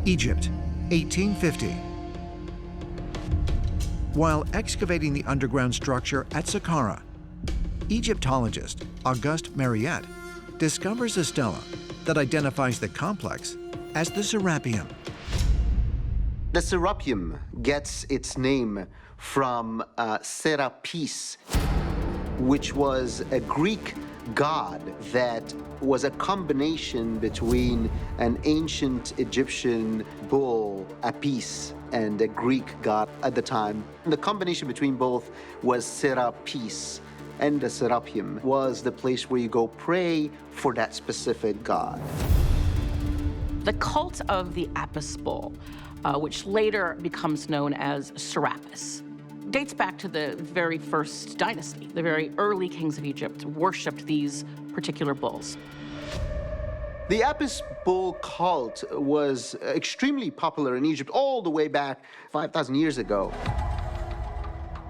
Egypt, 1850. While excavating the underground structure at Saqqara, Egyptologist Auguste Mariette discovers a stela that identifies the complex as the Serapium. The Serapium gets its name from Serapis, which was a Greek god that was a combination between an ancient Egyptian bull, Apis, and a Greek god at the time. And the combination between both was Serapis, and the Serapium was the place where you go pray for that specific god. The cult of the Apis bull, which later becomes known as Serapis, dates back to the very first dynasty. The very early kings of Egypt worshipped these particular bulls. The Apis bull cult was extremely popular in Egypt all the way back 5,000 years ago.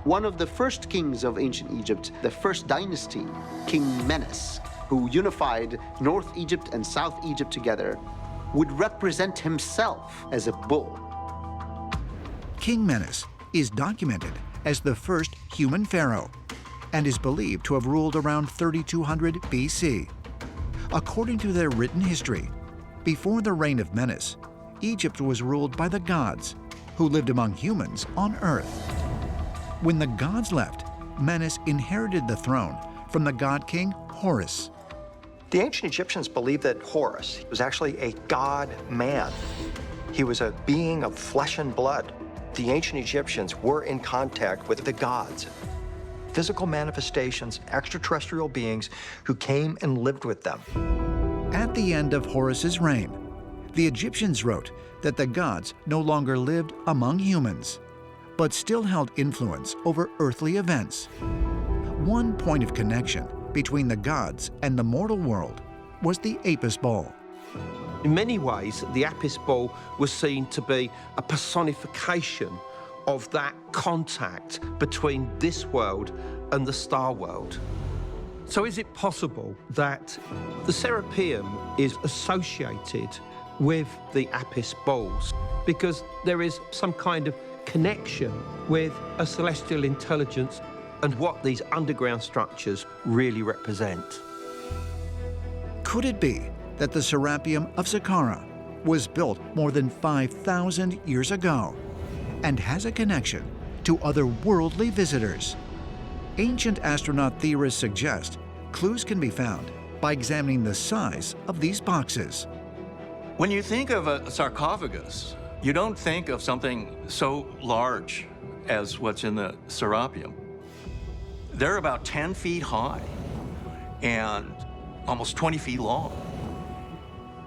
One of the first kings of ancient Egypt, the first dynasty, King Menes, who unified North Egypt and South Egypt together, would represent himself as a bull. King Menes is documented as the first human pharaoh and is believed to have ruled around 3200 BC. According to their written history, before the reign of Menes, Egypt was ruled by the gods, who lived among humans on Earth. When the gods left, Menes inherited the throne from the god king Horus. The ancient Egyptians believed that Horus was actually a god-man. He was a being of flesh and blood. The ancient Egyptians were in contact with the gods, physical manifestations, extraterrestrial beings who came and lived with them. At the end of Horus's reign, the Egyptians wrote that the gods no longer lived among humans, but still held influence over earthly events. One point of connection between the gods and the mortal world was the Apis bull. In many ways, the Apis bull was seen to be a personification of that contact between this world and the star world. So is it possible that the Serapium is associated with the Apis bulls because there is some kind of connection with a celestial intelligence and what these underground structures really represent? Could it be that the Serapium of Saqqara was built more than 5,000 years ago and has a connection to otherworldly visitors? Ancient astronaut theorists suggest clues can be found by examining the size of these boxes. When you think of a sarcophagus, you don't think of something so large as what's in the Serapium. They're about 10 feet high and almost 20 feet long.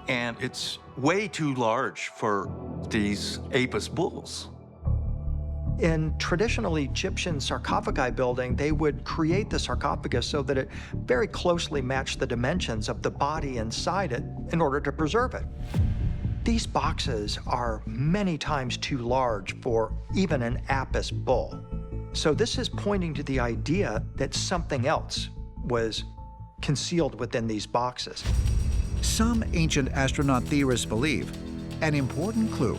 And it's way too large for these Apis bulls. In traditional Egyptian sarcophagi building, they would create the sarcophagus so that it very closely matched the dimensions of the body inside it in order to preserve it. These boxes are many times too large for even an Apis bull. So this is pointing to the idea that something else was concealed within these boxes. Some ancient astronaut theorists believe an important clue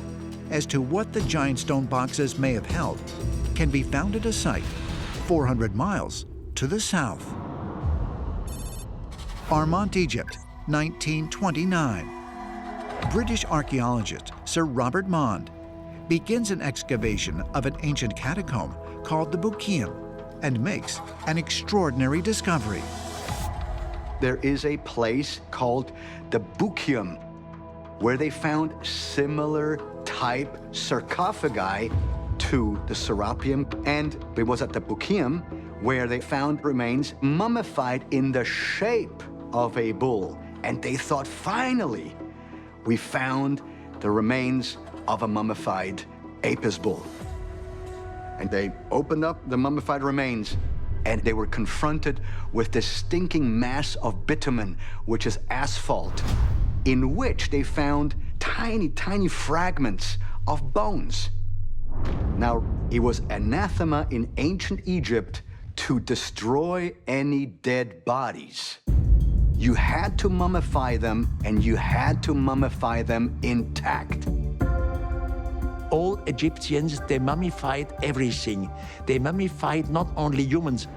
as to what the giant stone boxes may have held can be found at a site 400 miles to the south. Armant, Egypt, 1929. British archaeologist Sir Robert Mond begins an excavation of an ancient catacomb called the Bukium and makes an extraordinary discovery. There is a place called the Bukium where they found similar type sarcophagi to the Serapium, and it was at the Bukium where they found remains mummified in the shape of a bull, and they thought, finally, we found the remains of a mummified Apis bull. And they opened up the mummified remains, and they were confronted with this stinking mass of bitumen, which is asphalt, in which they found tiny, tiny fragments of bones. Now, it was anathema in ancient Egypt to destroy any dead bodies. You had to mummify them, and you had to mummify them intact. old Egyptians, they mummified everything. They mummified not only humans,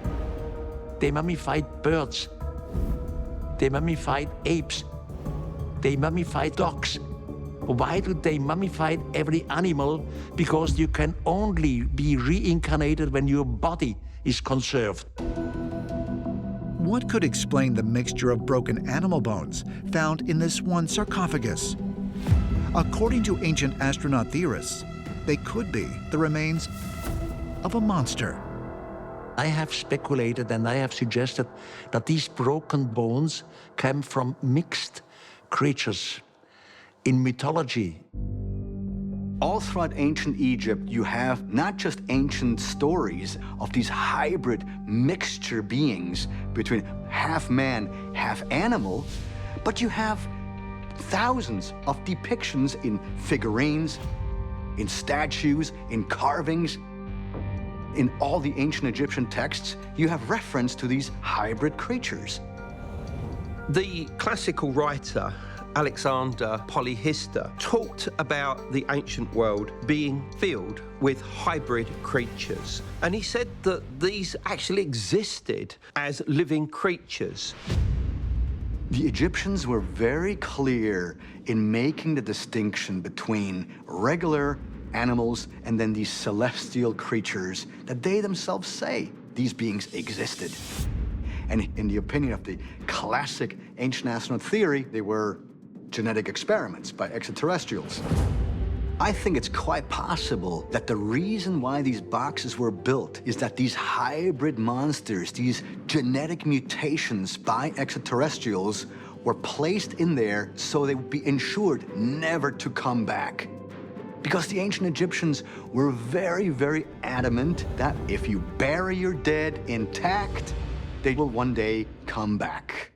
they mummified birds, they mummified apes, they mummified dogs. Why do they mummify every animal? Because you can only be reincarnated when your body is conserved. What could explain the mixture of broken animal bones found in this one sarcophagus? According to ancient astronaut theorists, they could be the remains of a monster. I have speculated and I have suggested that these broken bones came from mixed creatures. In mythology, all throughout ancient Egypt, you have not just ancient stories of these hybrid mixture beings between half man, half animal, but you have thousands of depictions in figurines, in statues, in carvings. In all the ancient Egyptian texts, you have reference to these hybrid creatures. The classical writer Alexander Polyhistor talked about the ancient world being filled with hybrid creatures. And he said that these actually existed as living creatures. The Egyptians were very clear in making the distinction between regular animals and then these celestial creatures that they themselves say these beings existed. And in the opinion of the classic ancient astronaut theory, they were genetic experiments by extraterrestrials. I think it's quite possible that the reason why these boxes were built is that these hybrid monsters, these genetic mutations by extraterrestrials, were placed in there so they would be ensured never to come back. Because the ancient Egyptians were very, very adamant that if you bury your dead intact, they will one day come back.